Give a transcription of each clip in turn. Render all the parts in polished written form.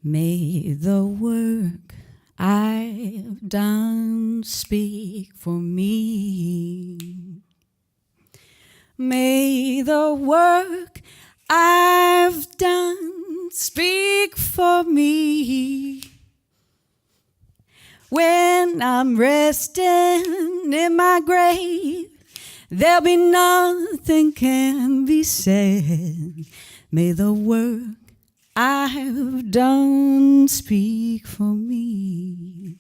May the work I've done speak for me. May the work I've done speak for me. When I'm resting in my grave, there'll be nothing can be said. May the work I've done speak for me.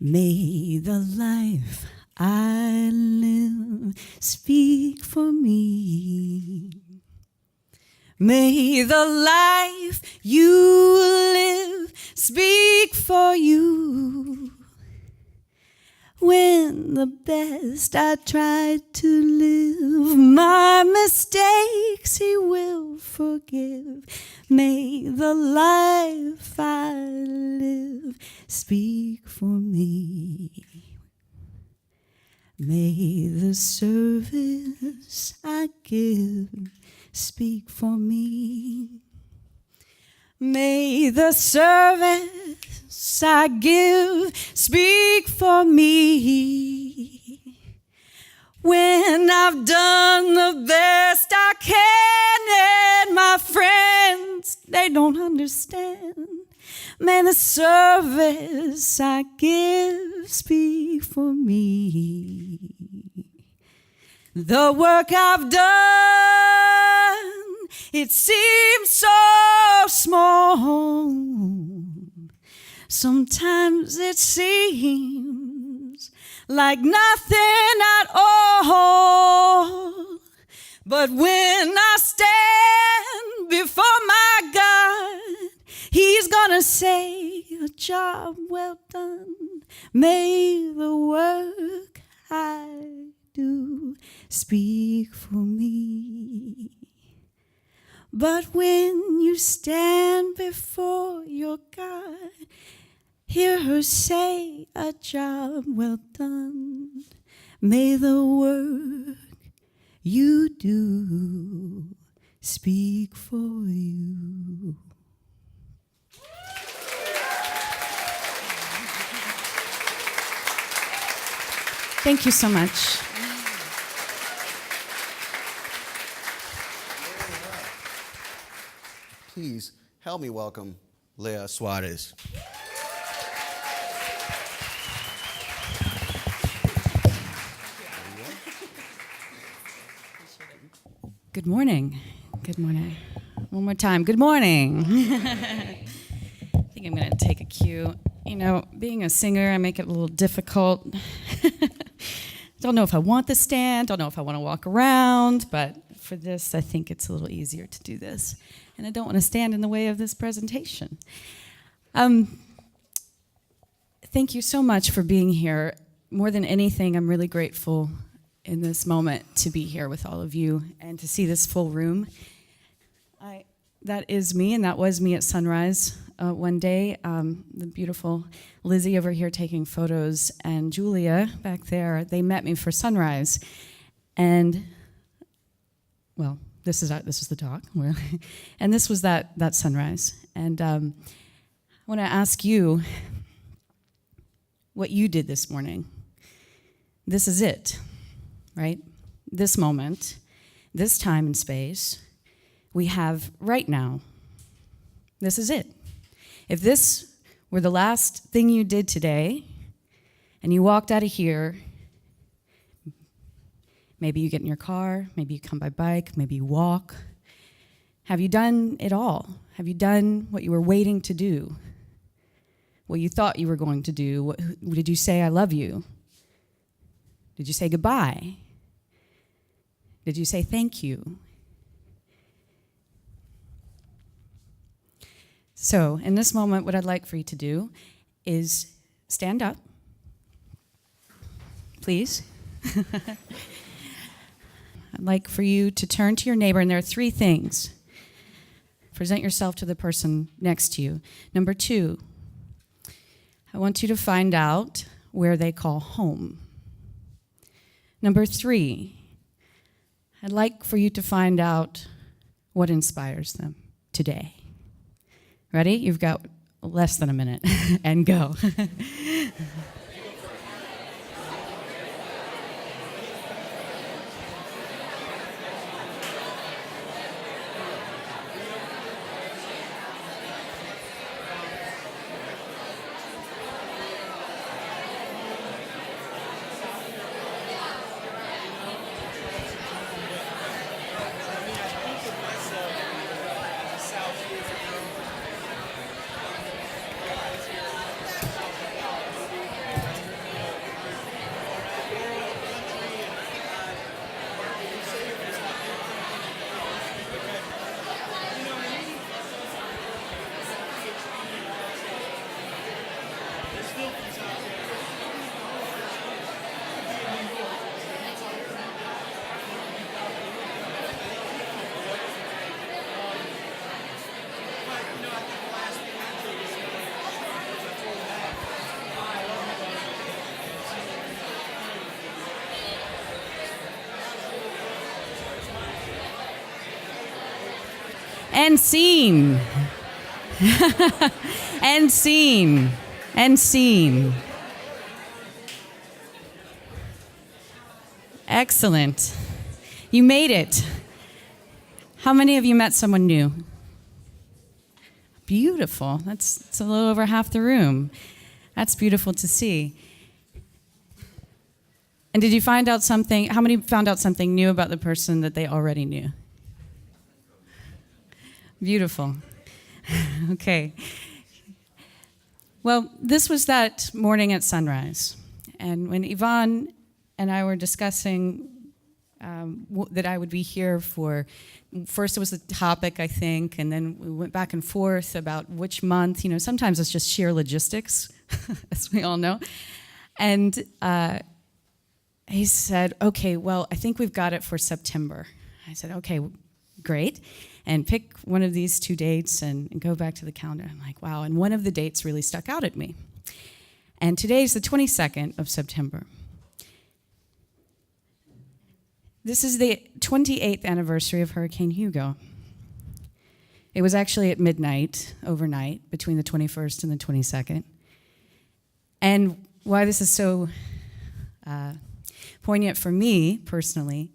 May the life I live speak for me. May the life you live speak for you. When the best I tried to live, my mistakes he will forgive. May the life I live speak for me. May the service I give speak for me. May the service I give speak for me. When I've done the best I can and my friends, they don't understand, may the service I give speak for me. The work I've done, it seems so small. Sometimes it seems like nothing at all. But when I stand before my God, he's gonna say, a job well done. May the work I do speak for me. But when you stand before your God, hear her say, a job well done. May the work you do speak for you. Thank you so much. Please help me welcome Leah Suarez. Good morning. Good morning. One more time. Good morning. I think I'm going to take a cue. You know, being a singer, I make it a little difficult. Don't know if I want the stand, don't know if I want to walk around, but for this, I think it's a little easier to do this. And I don't want to stand in the way of this presentation. Thank you so much for being here. More than anything, I'm really grateful in this moment to be here with all of you and to see this full room. That is me, and that was me at sunrise one day. The beautiful Lizzie over here taking photos, and Julia back there, they met me for sunrise. And, well, this is the talk. And this was that sunrise. And I want to ask you what you did this morning. This is it, right? This moment, this time and space we have right now. This is it. If this were the last thing you did today and you walked out of here, maybe you get in your car, maybe you come by bike, maybe you walk. Have you done it all? Have you done what you were waiting to do? What you thought you were going to do? Did you say, I love you? Did you say goodbye? Did you say thank you? So, in this moment, what I'd like for you to do is stand up, please. I'd like for you to turn to your neighbor, and there are three things. Present yourself to the person next to you. Number 2, I want you to find out where they call home. Number 3, I'd like for you to find out what inspires them today. Ready? You've got less than a minute, and go. And scene. And scene. And scene. Excellent. You made it. How many of you met someone new? Beautiful. That's a little over half the room. That's beautiful to see. And did you find out something? How many found out something new about the person that they already knew? Beautiful. Okay. Well, this was that morning at sunrise. And when Yvonne and I were discussing that I would be here for, first it was the topic, I think, and then we went back and forth about which month. You know, sometimes it's just sheer logistics, as we all know. And he said, okay, well, I think we've got it for September. I said, okay, great. And pick one of these two dates and go back to the calendar. I'm like, wow. And one of the dates really stuck out at me. And today's the 22nd of September. This is the 28th anniversary of Hurricane Hugo. It was actually at midnight, overnight, between the 21st and the 22nd. And why this is so poignant for me personally,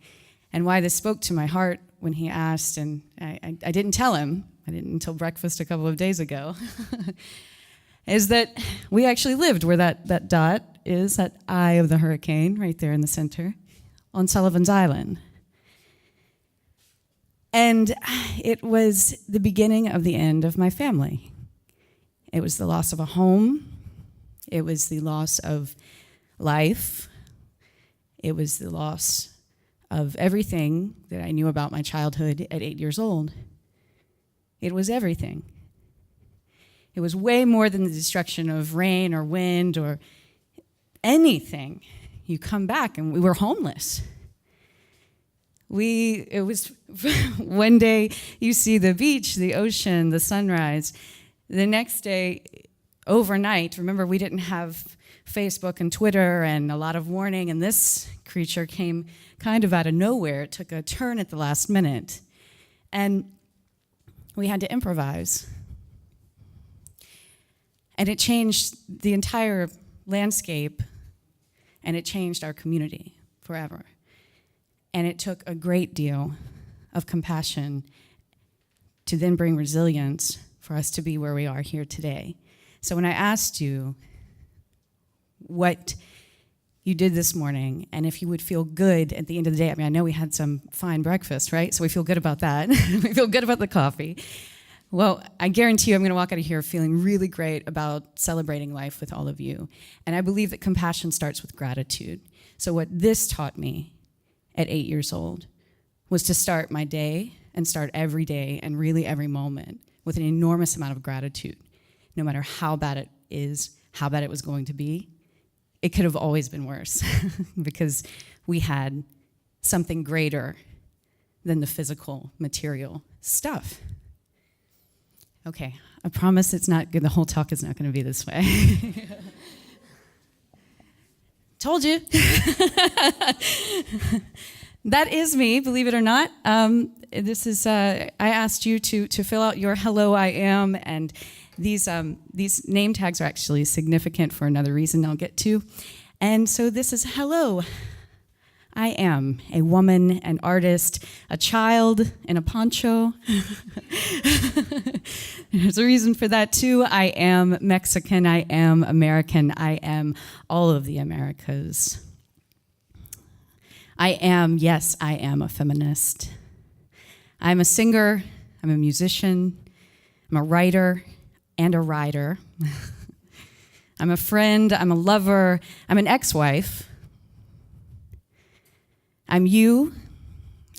and why this spoke to my heart when he asked, and I didn't tell him, I didn't until breakfast a couple of days ago, is that we actually lived where that dot is, that eye of the hurricane right there in the center, on Sullivan's Island. And it was the beginning of the end of my family. It was the loss of a home. It was the loss of life. It was the loss of everything that I knew about my childhood at 8 years old. It was everything. It was way more than the destruction of rain or wind or anything. You come back and we were homeless. It was one day you see the beach, the ocean, the sunrise. The next day, overnight, remember we didn't have Facebook and Twitter and a lot of warning, and this creature came kind of out of nowhere. It took a turn at the last minute. And we had to improvise. And it changed the entire landscape, and it changed our community forever. And it took a great deal of compassion to then bring resilience for us to be where we are here today. So when I asked you what you did this morning, and if you would feel good at the end of the day, I mean, I know we had some fine breakfast, right? So we feel good about that. We feel good about the coffee. Well, I guarantee you I'm going to walk out of here feeling really great about celebrating life with all of you. And I believe that compassion starts with gratitude. So what this taught me at 8 years old was to start my day and start every day and really every moment with an enormous amount of gratitude. No matter how bad it is, how bad it was going to be, it could have always been worse because we had something greater than the physical, material stuff. Okay, I promise it's not good. The whole talk is not going to be this way. Told you. That is me, believe it or not. This is I asked you to fill out your hello I am, and these name tags are actually significant for another reason I'll get to. And so this is hello. I am a woman, an artist, a child in a poncho. There's a reason for that too. I am Mexican, I am American, I am all of the Americas. I am a feminist. I'm a singer, I'm a musician, I'm a writer and a rider. I'm a friend, I'm a lover, I'm an ex-wife. I'm you,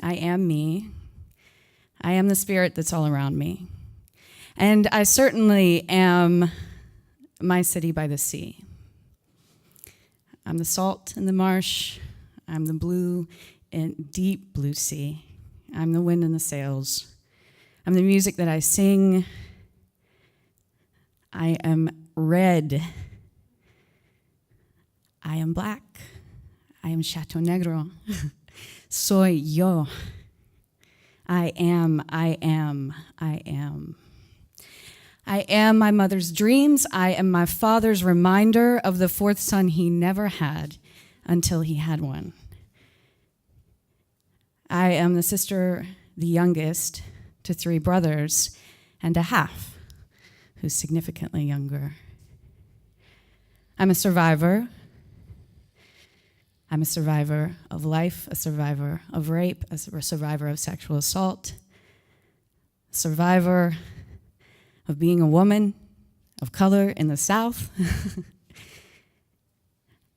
I am me, I am the spirit that's all around me. And I certainly am my city by the sea. I'm the salt in the marsh, I'm the blue and deep blue sea. I'm the wind in the sails. I'm the music that I sing. I am red. I am black. I am Chateau Negro. Soy yo. I am. I am my mother's dreams. I am my father's reminder of the fourth son he never had until he had one. I am the sister, the youngest, to 3 brothers and a half, who's significantly younger. I'm a survivor. I'm a survivor of life, a survivor of rape, a survivor of sexual assault, a survivor of being a woman of color in the South.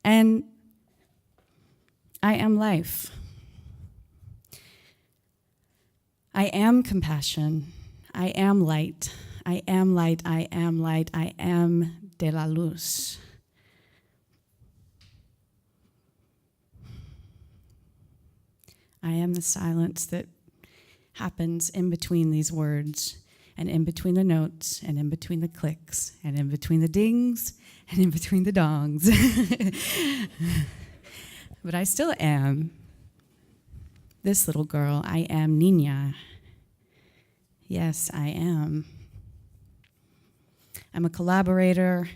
And I am life. I am compassion. I am light. I am light. I am light. I am de la luz. I am the silence that happens in between these words, and in between the notes, and in between the clicks, and in between the dings, and in between the dongs. But I still am this little girl. I am Niña. Yes, I am. I'm a collaborator.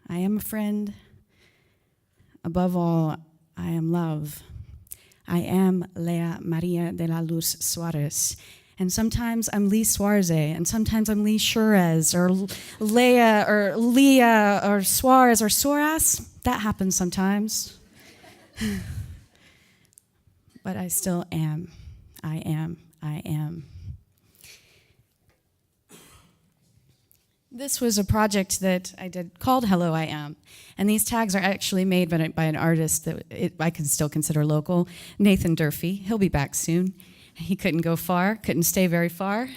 I am a friend. Above all, I am love. I am Leah Maria de la Luz Suarez. And sometimes I'm Leah Suarez, and sometimes I'm Leah Suarez, or Leah, or Leah, or Suarez, or Suarez. That happens sometimes. But I still am. I am. I am. This was a project that I did called Hello, I Am. And these tags are actually made by an artist that I can still consider local, Nathan Durfee. He'll be back soon. He couldn't go far, couldn't stay very far.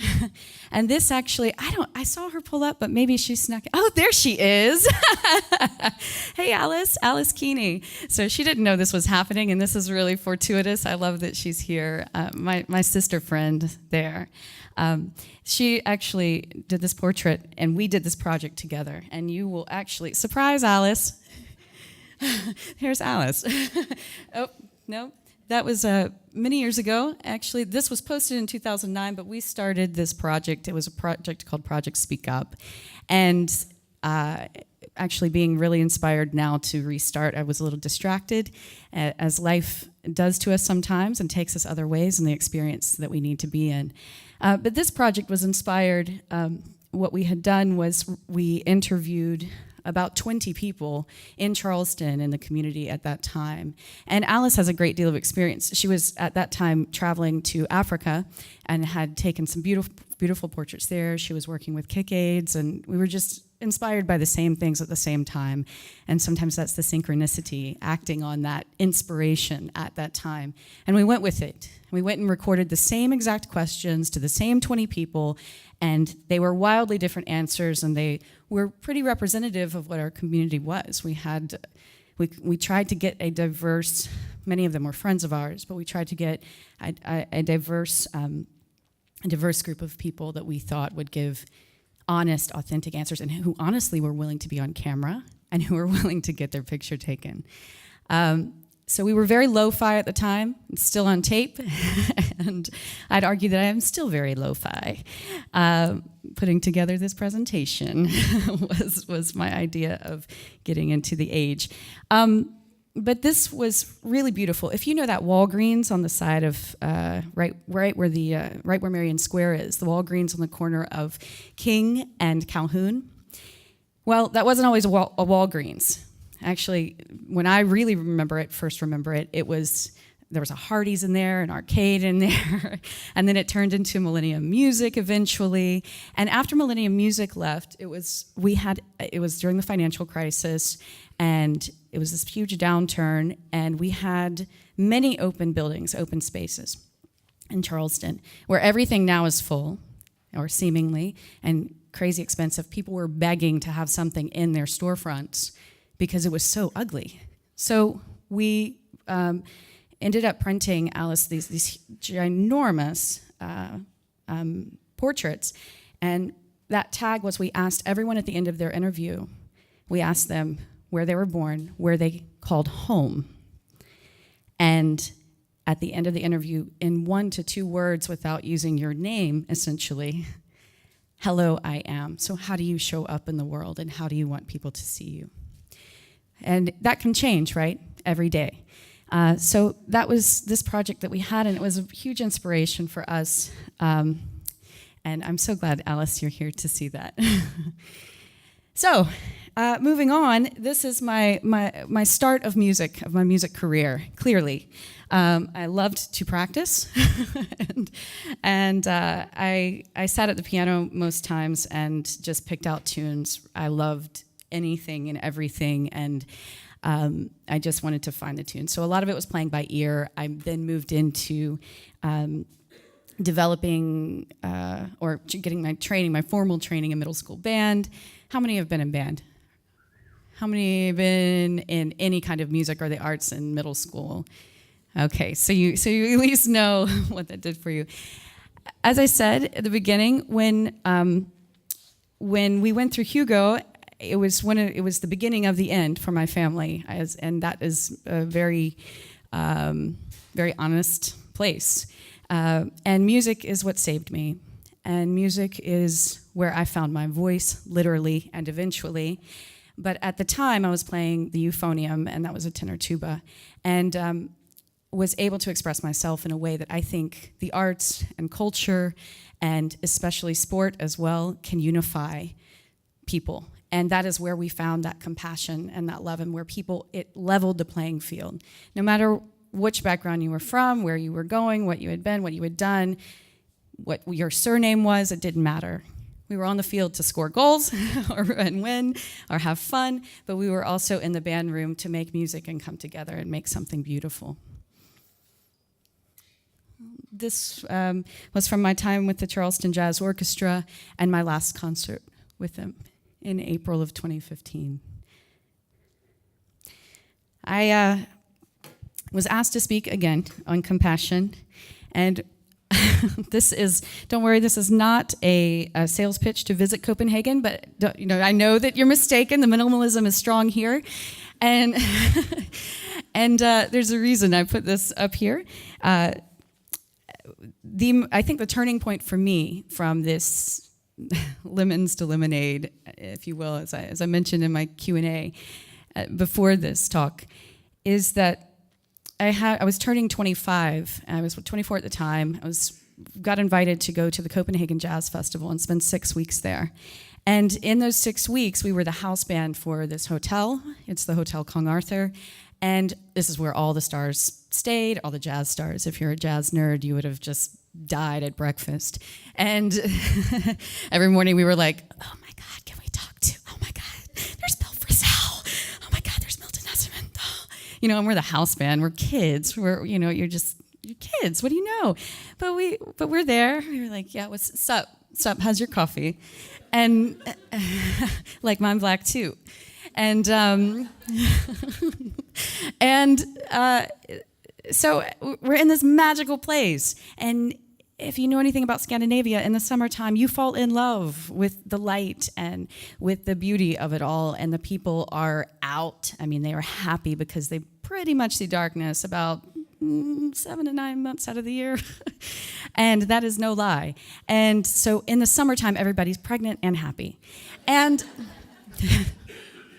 And this actually, I saw her pull up, but maybe she snuck. Oh, there she is. Hey, Alice Keeney. So she didn't know this was happening, and this is really fortuitous. I love that she's here, my sister friend there. She actually did this portrait, and we did this project together. And you will actually, surprise, Alice. Here's Alice. Oh, no. That was many years ago. Actually, this was posted in 2009, but we started this project. It was a project called Project Speak Up. And actually being really inspired now to restart. I was a little distracted, as life does to us sometimes and takes us other ways in the experience that we need to be in. But this project was inspired. What we had done was we interviewed about 20 people in Charleston in the community at that time. And Alice has a great deal of experience. She was at that time traveling to Africa and had taken some beautiful, beautiful portraits there. She was working with Kick Aids, and we were just inspired by the same things at the same time. And sometimes that's the synchronicity, acting on that inspiration at that time. And we went with it. We went and recorded the same exact questions to the same 20 people, and they were wildly different answers, and they were pretty representative of what our community was. We tried to get a diverse, many of them were friends of ours, but we tried to get a diverse group of people that we thought would give honest, authentic answers, and who honestly were willing to be on camera and who were willing to get their picture taken. So we were very lo-fi at the time, still on tape, and I'd argue that I am still very lo-fi. Putting together this presentation was my idea of getting into the age. But this was really beautiful. If you know that Walgreens on the side of right where Marion Square is, the Walgreens on the corner of King and Calhoun. Well, that wasn't always a Walgreens. Actually, when I really first remember it, there was a Hardee's in there, an arcade in there, and then it turned into Millennium Music eventually. And after Millennium Music left, it was during the financial crisis, and it was this huge downturn, and we had many open buildings, open spaces in Charleston, where everything now is full, or seemingly, and crazy expensive. People were begging to have something in their storefronts because it was so ugly. So we ended up printing, Alice, these ginormous portraits. And that tag was, we asked everyone at the end of their interview, we asked them where they were born, where they called home. And at the end of the interview, in 1 to 2 words without using your name, essentially, hello, I am. So how do you show up in the world, and how do you want people to see you? And that can change, right, every day. So that was this project that we had, and it was a huge inspiration for us. And I'm so glad, Alice, you're here to see that. So, moving on, this is my start of music, of my music career, clearly. I loved to practice, and I sat at the piano most times and just picked out tunes. I loved anything and everything, and I just wanted to find the tune. So a lot of it was playing by ear. I then moved into developing or getting my formal training in middle school band. How many have been in band? How many have been in any kind of music or the arts in middle school? Okay, so you at least know what that did for you. As I said at the beginning, when we went through Hugo, it was the beginning of the end for my family, and that is a very, very honest place. And music is what saved me, and music is where I found my voice, literally and eventually. But at the time, I was playing the euphonium, and that was a tenor tuba, and was able to express myself in a way that I think the arts and culture, and especially sport as well, can unify people. And that is where we found that compassion and that love, and where it leveled the playing field. No matter which background you were from, where you were going, what you had been, what you had done, what your surname was, it didn't matter. We were on the field to score goals and win or have fun, but we were also in the band room to make music and come together and make something beautiful. This was from my time with the Charleston Jazz Orchestra and my last concert with them in April of 2015. I was asked to speak again on compassion, and don't worry, this is not a sales pitch to visit Copenhagen, but I know that you're mistaken. The minimalism is strong here, and there's a reason I put this up here. I think the turning point for me from this lemons to lemonade, if you will, as I mentioned in my Q&A before this talk, is that I was turning 25. I was 24 at the time. Got invited to go to the Copenhagen Jazz Festival and spend 6 weeks there. And in those 6 weeks, we were the house band for this hotel. It's the Hotel Kong Arthur. And this is where all the stars stayed, all the jazz stars. If you're a jazz nerd, you would have just died at breakfast. And every morning we were like, oh my God, can we talk to, oh my God, there's Bill Frisell. Oh my God, there's Milton Nesselman. Oh. And we're the house band. We're kids. You're kids. What do you know? But we're there. We were like, yeah, what's up? Sup, how's your coffee? And like mine black too. And so we're in this magical place. And if you know anything about Scandinavia, in the summertime, you fall in love with the light and with the beauty of it all. And the people are out. I mean, they are happy because they pretty much see darkness about 7 to 9 months out of the year. And that is no lie. And so in the summertime, everybody's pregnant and happy. And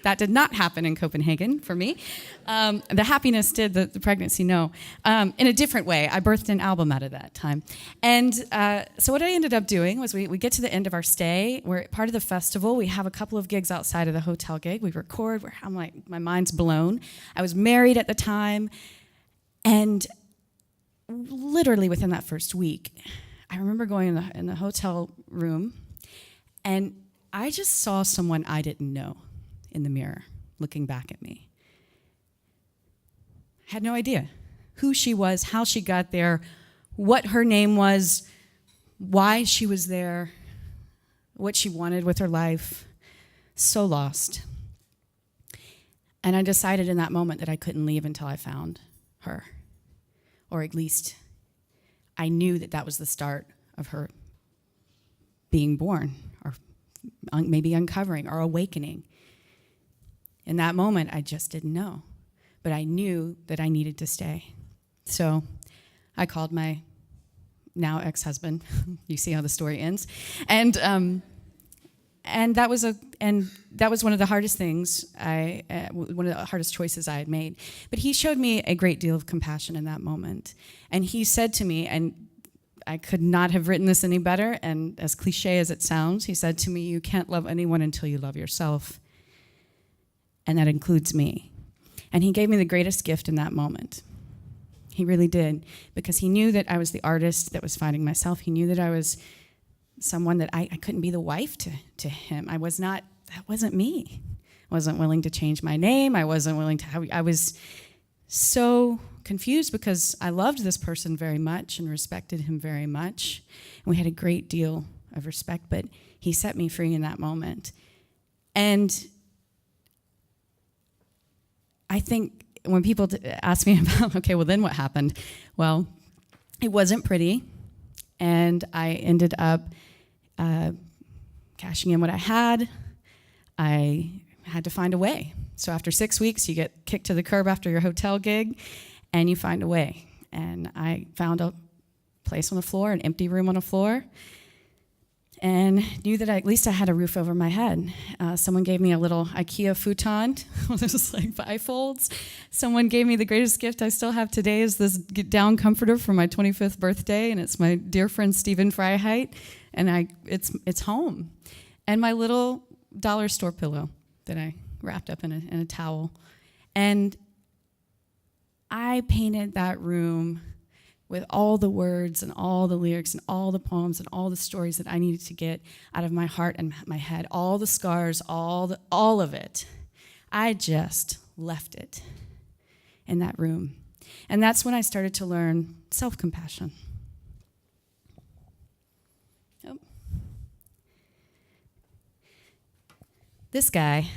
that did not happen in Copenhagen for me. The happiness did, the pregnancy, no. In a different way. I birthed an album out of that time. And so what I ended up doing was we get to the end of our stay. We're part of the festival. We have a couple of gigs outside of the hotel gig. We record. I'm like, my mind's blown. I was married at the time. And literally within that first week, I remember going in the hotel room, and I just saw someone I didn't know in the mirror looking back at me. I had no idea who she was, how she got there, what her name was, why she was there, what she wanted with her life. So lost. And I decided in that moment that I couldn't leave until I found her. Or at least I knew that was the start of her being born, or maybe uncovering or awakening. In that moment, I just didn't know. But I knew that I needed to stay. So I called my now ex-husband. You see how the story ends. And that was one of the hardest things one of the hardest choices I had made. But he showed me a great deal of compassion in that moment. And he said to me, and I could not have written this any better, and as cliche as it sounds, he said to me, "You can't love anyone until you love yourself." And that includes me. And he gave me the greatest gift in that moment. He really did, because he knew that I was the artist that was finding myself. He knew that I was someone that I couldn't be the wife to him. That wasn't me. I wasn't willing to change my name. I was so confused because I loved this person very much and respected him very much. And we had a great deal of respect, but he set me free in that moment. And I think when people ask me about, okay, well, then what happened? Well, it wasn't pretty, and I ended up cashing in what I had. I had to find a way. So after 6 weeks, you get kicked to the curb after your hotel gig, and you find a way. And I found a place on the floor, an empty room on the floor, and knew that at least I had a roof over my head. Someone gave me a little IKEA futon, one of those like bifolds. Someone gave me the greatest gift I still have today is this down comforter for my 25th birthday, and it's my dear friend Stephen Freiheit, and it's home. And my little dollar store pillow that I wrapped up in a towel. And I painted that room with all the words and all the lyrics and all the poems and all the stories that I needed to get out of my heart and my head, all the scars, all of it. I just left it in that room. And that's when I started to learn self-compassion. Oh. This guy.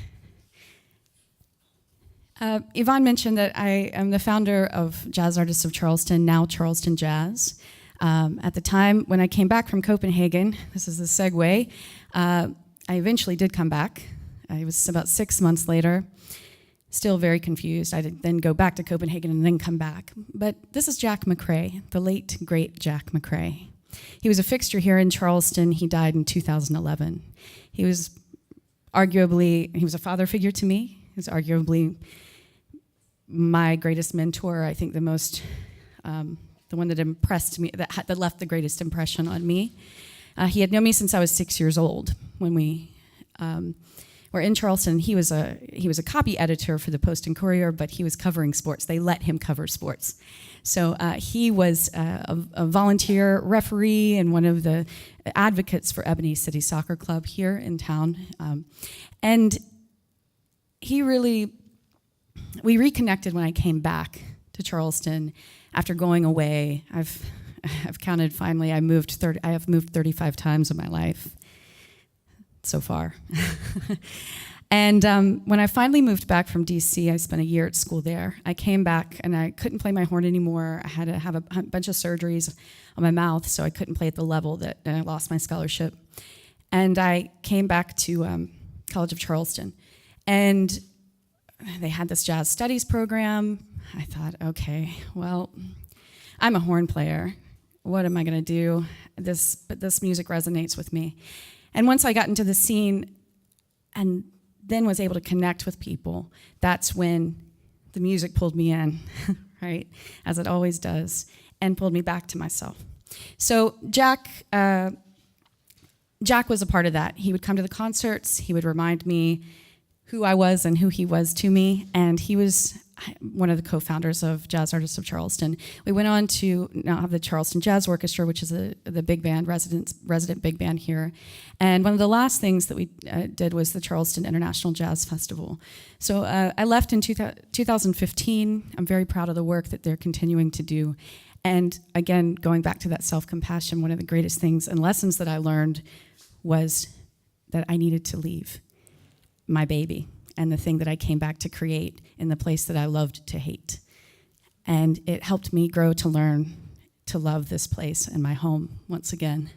Yvonne mentioned that I am the founder of Jazz Artists of Charleston, now Charleston Jazz. At the time when I came back from Copenhagen, this is the segue, I eventually did come back. It was about 6 months later, still very confused. I did then go back to Copenhagen and then come back. But this is Jack Mccrae, the late, great Jack Mccrae. He was a fixture here in Charleston. He died in 2011. He was a father figure to me. He was arguably my greatest mentor. I think the one that impressed me, that left the greatest impression on me. He had known me since I was 6 years old. When we were in Charleston, he was a copy editor for the Post and Courier, but he was covering sports. They let him cover sports. So he was a volunteer referee and one of the advocates for Ebony City Soccer Club here in town. And we reconnected when I came back to Charleston after going away. I've counted finally. I have moved 35 times in my life so far. And when I finally moved back from DC, I spent a year at school there. I came back and I couldn't play my horn anymore. I had to have a bunch of surgeries on my mouth, so I couldn't play at the level and I lost my scholarship. And I came back to College of Charleston. And they had this jazz studies program. I thought, okay, well, I'm a horn player. What am I going to do? But this music resonates with me. And once I got into the scene and then was able to connect with people, that's when the music pulled me in, right? As it always does, and pulled me back to myself. So Jack was a part of that. He would come to the concerts. He would remind me who I was and who he was to me. And he was one of the co-founders of Jazz Artists of Charleston. We went on to now have the Charleston Jazz Orchestra, which is the big band, resident big band here. And one of the last things that we did was the Charleston International Jazz Festival. So I left in 2015. I'm very proud of the work that they're continuing to do. And again, going back to that self-compassion, one of the greatest things and lessons that I learned was that I needed to leave my baby and the thing that I came back to create in the place that I loved to hate. And it helped me grow to learn to love this place and my home once again.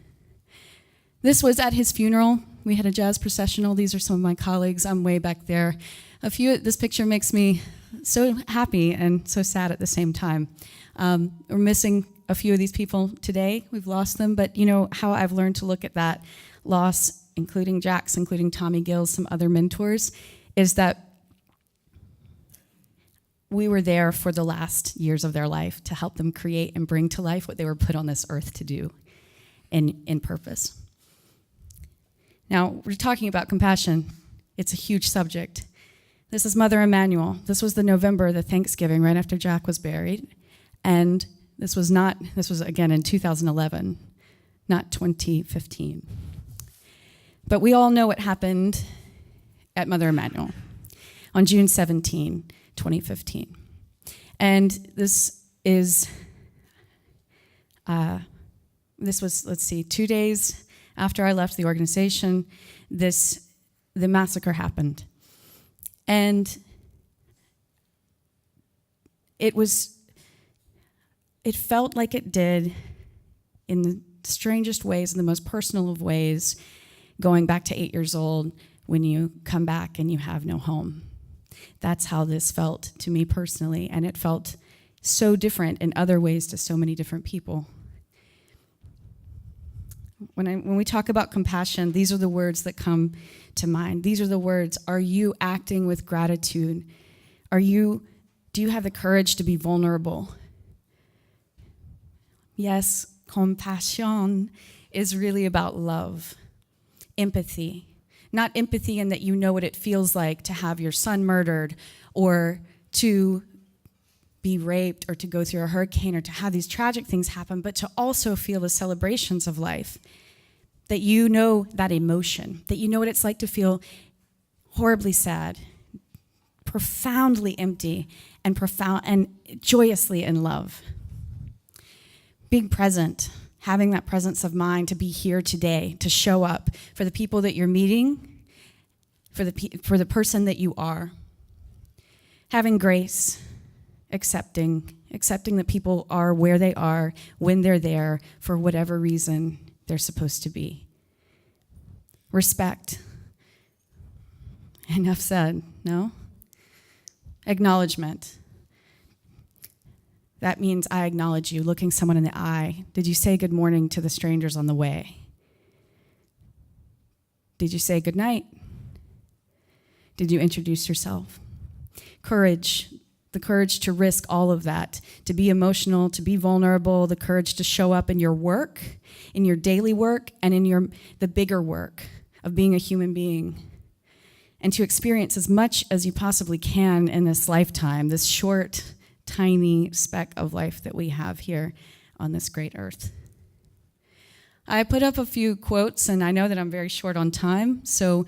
This was at his funeral. We had a jazz processional. These are some of my colleagues. I'm way back there. This picture makes me so happy and so sad at the same time. We're missing a few of these people today. We've lost them, but you know how I've learned to look at that loss, including Jack's, including Tommy Gill's, some other mentors, is that we were there for the last years of their life to help them create and bring to life what they were put on this earth to do in purpose. Now, we're talking about compassion. It's a huge subject. This is Mother Emanuel. This was the Thanksgiving, right after Jack was buried. And this was again in 2011, not 2015. But we all know what happened at Mother Emanuel on June 17, 2015. And this was, 2 days after I left the organization, the massacre happened. And it felt like it did in the strangest ways, in the most personal of ways, going back to 8 years old when you come back and you have no home. That's how this felt to me personally, and it felt so different in other ways to so many different people. When we talk about compassion, these are the words that come to mind. These are the words: are you acting with gratitude? Do you have the courage to be vulnerable? Yes, compassion is really about love, empathy. Not empathy in that you know what it feels like to have your son murdered or to be raped or to go through a hurricane or to have these tragic things happen, but to also feel the celebrations of life, that you know that emotion, that you know what it's like to feel horribly sad, profoundly empty, and joyously in love. Being present, having that presence of mind to be here today, to show up for the people that you're meeting, for the person that you are. Having grace, accepting that people are where they are, when they're there, for whatever reason they're supposed to be. Respect. Enough said, no? Acknowledgement. That means I acknowledge you, looking someone in the eye. Did you say good morning to the strangers on the way? Did you say good night? Did you introduce yourself? Courage, the courage to risk all of that, to be emotional, to be vulnerable, the courage to show up in your work, in your daily work, and in the bigger work of being a human being, and to experience as much as you possibly can in this lifetime, this short, tiny speck of life that we have here on this great earth. I put up a few quotes, and I know that I'm very short on time, so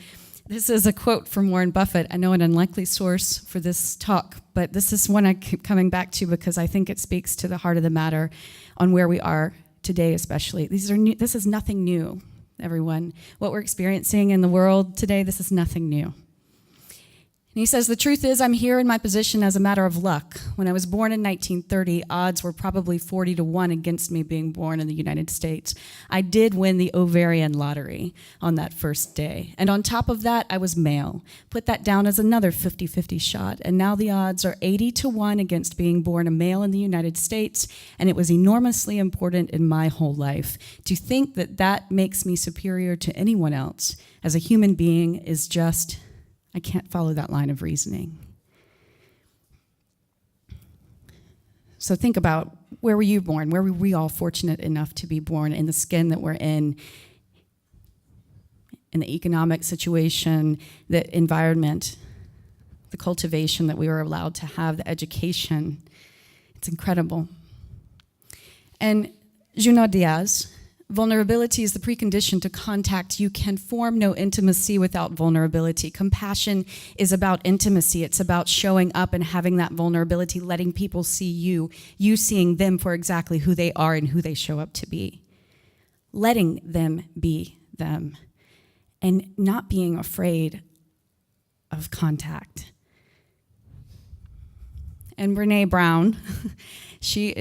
this is a quote from Warren Buffett. I know an unlikely source for this talk, but this is one I keep coming back to because I think it speaks to the heart of the matter on where we are today especially. This is nothing new, everyone. What we're experiencing in the world today, this is nothing new. And he says, the truth is I'm here in my position as a matter of luck. When I was born in 1930, odds were probably 40-1 against me being born in the United States. I did win the ovarian lottery on that first day. And on top of that, I was male. Put that down as another 50-50 shot. And now the odds are 80-1 against being born a male in the United States. And it was enormously important in my whole life. To think that that makes me superior to anyone else as a human being is just... I can't follow that line of reasoning. So think about, where were you born? Where were we all fortunate enough to be born, in the skin that we're in the economic situation, the environment, the cultivation that we were allowed to have, the education. It's incredible. And Junot Diaz, vulnerability is the precondition to contact. You can form no intimacy without vulnerability. Compassion is about intimacy. It's about showing up and having that vulnerability, letting people see you, you seeing them for exactly who they are and who they show up to be. Letting them be them and not being afraid of contact. And Brené Brown, she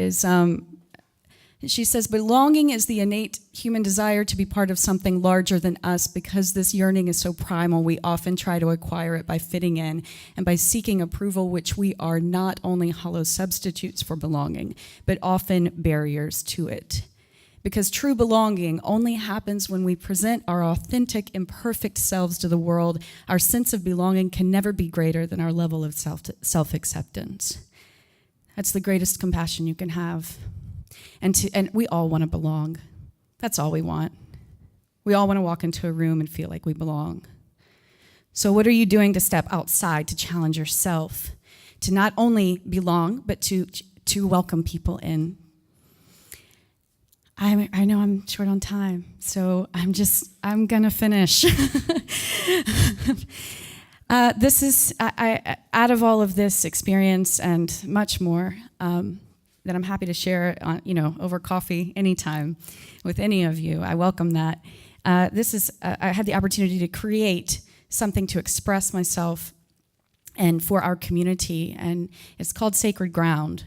says, belonging is the innate human desire to be part of something larger than us. Because this yearning is so primal, we often try to acquire it by fitting in and by seeking approval, which we are not only hollow substitutes for belonging, but often barriers to it. Because true belonging only happens when we present our authentic, imperfect selves to the world. Our sense of belonging can never be greater than our level of self-acceptance. That's the greatest compassion you can have. And we all want to belong. That's all we want. We all want to walk into a room and feel like we belong. So what are you doing to step outside, to challenge yourself, to not only belong, but to welcome people in? I know I'm short on time, so I'm going to finish. This is, out of all of this experience and much more, that I'm happy to share, over coffee anytime with any of you. I welcome that. I had the opportunity to create something to express myself and for our community, and it's called Sacred Ground.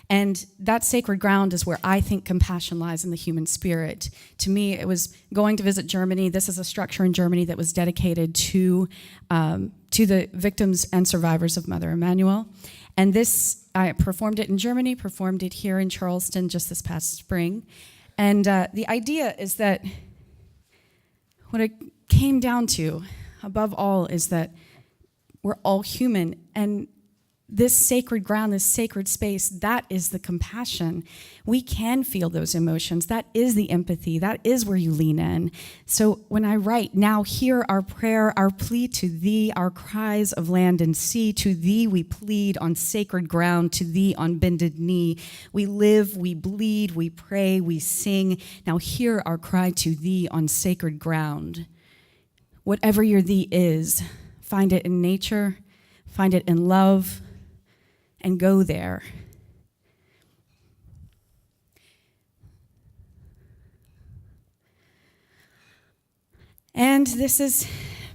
And that sacred ground is where I think compassion lies in the human spirit. To me, it was going to visit Germany. This is a structure in Germany that was dedicated to the victims and survivors of Mother Emanuel. And I performed it in Germany, performed it here in Charleston just this past spring. And the idea is that what it came down to, above all, is that we're all human. And this sacred ground, this sacred space, that is the compassion. We can feel those emotions. That is the empathy. That is where you lean in. So when I write, now hear our prayer, our plea to thee, our cries of land and sea. To thee we plead on sacred ground, to thee on bended knee. We live, we bleed, we pray, we sing. Now hear our cry to thee on sacred ground. Whatever your thee is, find it in nature, find it in love, and go there. And this is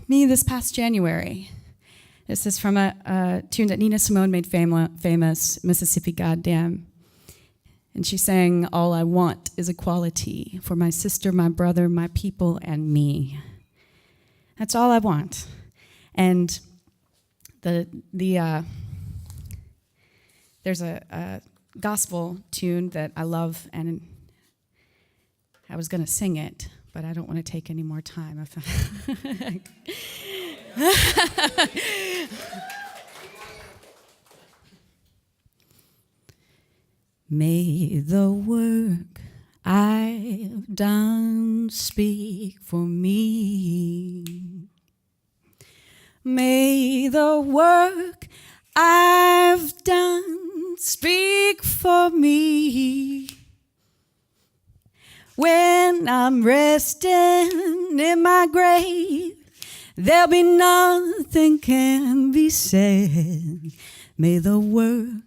me this past January. This is from a tune that Nina Simone made famous, Mississippi Goddamn. And she sang, all I want is equality for my sister, my brother, my people, and me. That's all I want. And there's a gospel tune that I love, and I was going to sing it, but I don't want to take any more time. May the work I've done speak for me. May the work I've done speak for me. When I'm resting in my grave, there'll be nothing can be said. May the work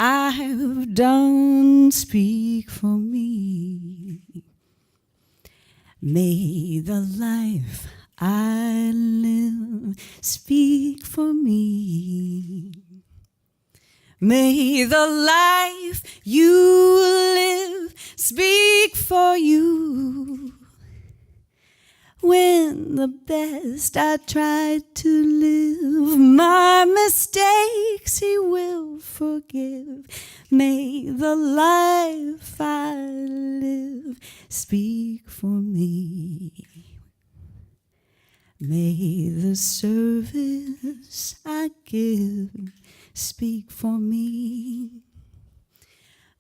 I've done speak for me. May the life I live, speak for me. May the life you live speak for you. When the best I tried to live, my mistakes he will forgive. May the life I live speak for me. May the service I give speak for me.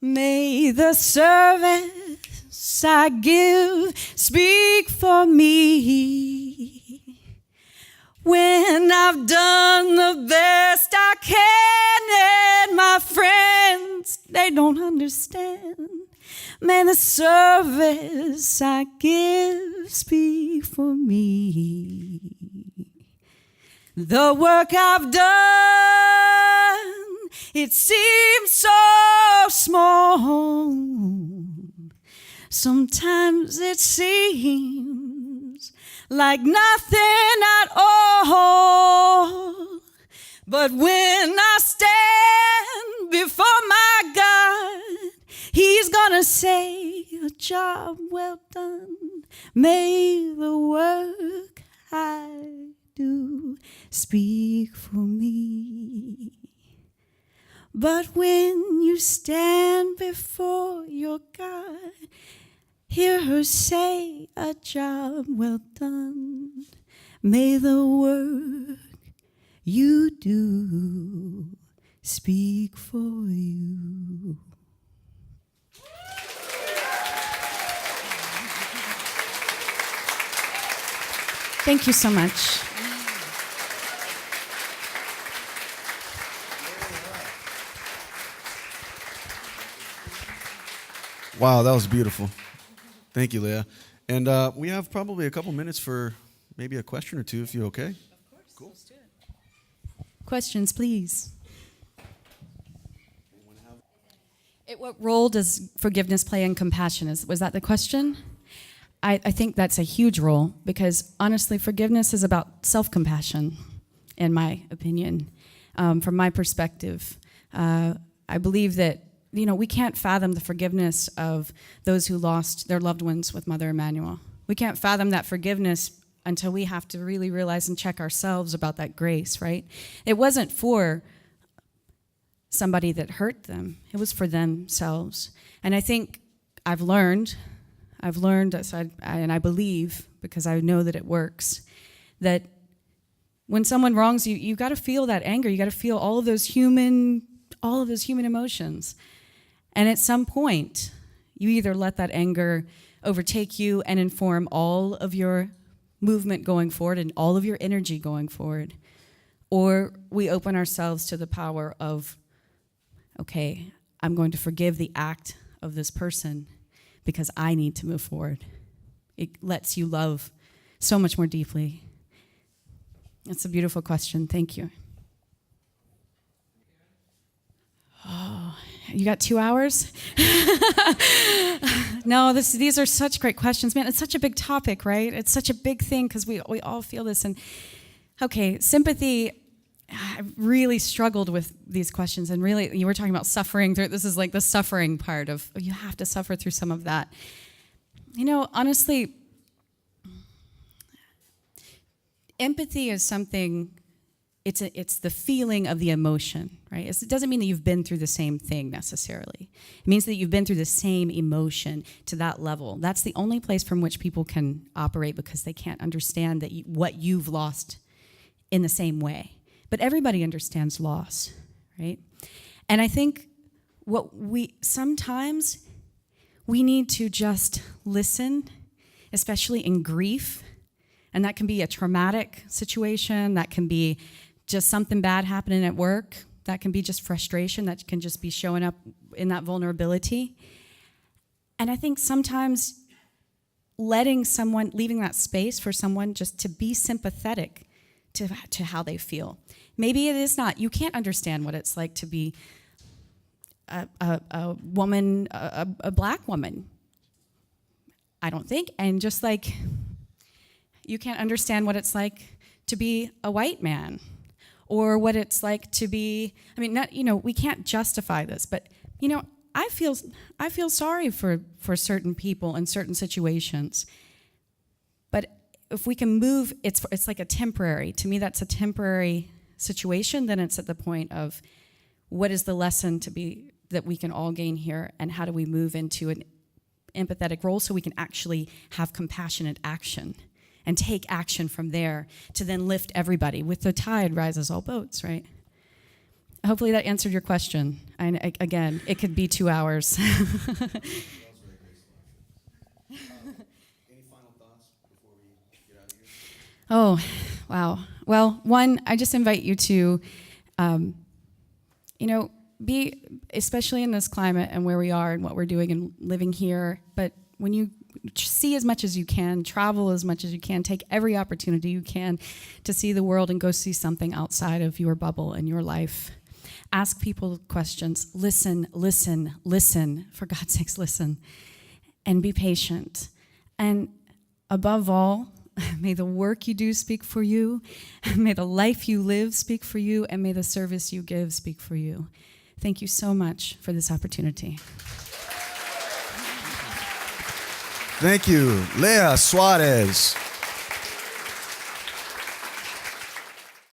May the service I give speak for me. When I've done the best I can and my friends, they don't understand, may the service I give speak for me. The work I've done, it seems so small. Sometimes it seems like nothing at all. But when I stand before my God, he's gonna say, a job well done. May the work I do speak for me. But when you stand before your God, hear her say, a job well done. May the work you do speak for you. Thank you so much. Wow, that was beautiful. Thank you, Leah. And we have probably a couple minutes for maybe a question or two, if you're okay. Of course. Cool. Let's do it. Questions, please. What role does forgiveness play in compassion? Was that the question? I think that's a huge role because, honestly, forgiveness is about self-compassion, in my opinion. From my perspective, I believe that we can't fathom the forgiveness of those who lost their loved ones with Mother Emanuel. We can't fathom that forgiveness until we have to really realize and check ourselves about that grace, right? It wasn't for somebody that hurt them. It was for themselves. And I think I've learned, and I believe, because I know that it works, that when someone wrongs you, you got to feel that anger. You got to feel all of those human emotions. And at some point, you either let that anger overtake you and inform all of your movement going forward and all of your energy going forward, or we open ourselves to the power of, okay, I'm going to forgive the act of this person because I need to move forward. It lets you love so much more deeply. That's a beautiful question. Thank you. Oh, you got 2 hours? No, these are such great questions, man. It's such a big topic, right? It's such a big thing because we all feel this. And okay, sympathy. I really struggled with these questions, and really, you were talking about suffering through. This is like the suffering part of you have to suffer through some of that. Honestly, empathy is something. It's the feeling of the emotion, right? It doesn't mean that you've been through the same thing necessarily. It means that you've been through the same emotion to that level. That's the only place from which people can operate because they can't understand that what you've lost in the same way. But everybody understands loss, right? And I think sometimes we need to just listen, especially in grief. And that can be a traumatic situation. That can be just something bad happening at work. That can be just frustration. That can just be showing up in that vulnerability. And I think sometimes leaving that space for someone just to be sympathetic to how they feel. Maybe it is not. You can't understand what it's like to be a woman, a black woman, I don't think. And just like, You can't understand what it's like to be a white man, or what it's like to be, we can't justify this, but, I feel sorry for certain people in certain situations. But if we can move, it's like a temporary, to me that's a temporary situation, then it's at the point of what is the lesson that we can all gain here, and how do we move into an empathetic role so we can actually have compassionate action and take action from there to then lift everybody. With the tide rises all boats, right? Hopefully that answered your question. Again, it could be 2 hours. Any final thoughts before we get out of here? Oh, wow. Well, one, I just invite you to, be, especially in this climate and where we are and what we're doing and living here, but when you see as much as you can, travel as much as you can, take every opportunity you can to see the world and go see something outside of your bubble and your life. Ask people questions. Listen. For God's sakes, listen. And be patient. And above all, may the work you do speak for you. May the life you live speak for you. And may the service you give speak for you. Thank you so much for this opportunity. Thank you, Leah Suarez.